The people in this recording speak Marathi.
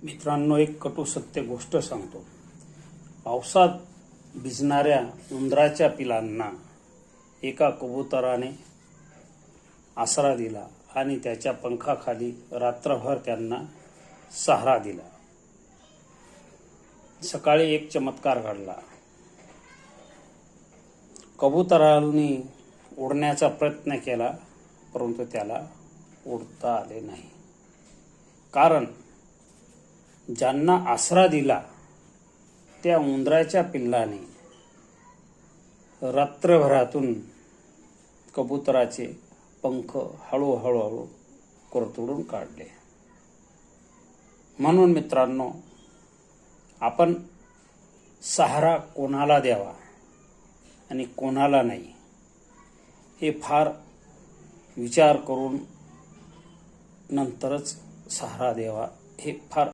मित्रांनो, एक कटू सत्य गोष्ट सांगतो. पावसात भिजणाऱ्या उंदराच्या पिलांना एका कबुतराने आसरा दिला आणि त्याच्या पंखाखाली रात्रभर त्यांना सहारा दिला. सकाळी एक चमत्कार घडला. कबुतराने उडण्याचा प्रयत्न केला, परंतु त्याला उडता आले नाही. कारण ज्यांना आसरा दिला त्या उंदराच्या पिल्लाने रात्रभरातून कबुतराचे पंख हळूहळू कुरतडून काढले. म्हणून मित्रांनो, आपण सहारा कोणाला द्यावा आणि कोणाला नाही हे फार विचार करून नंतरच सहारा द्यावा हे फार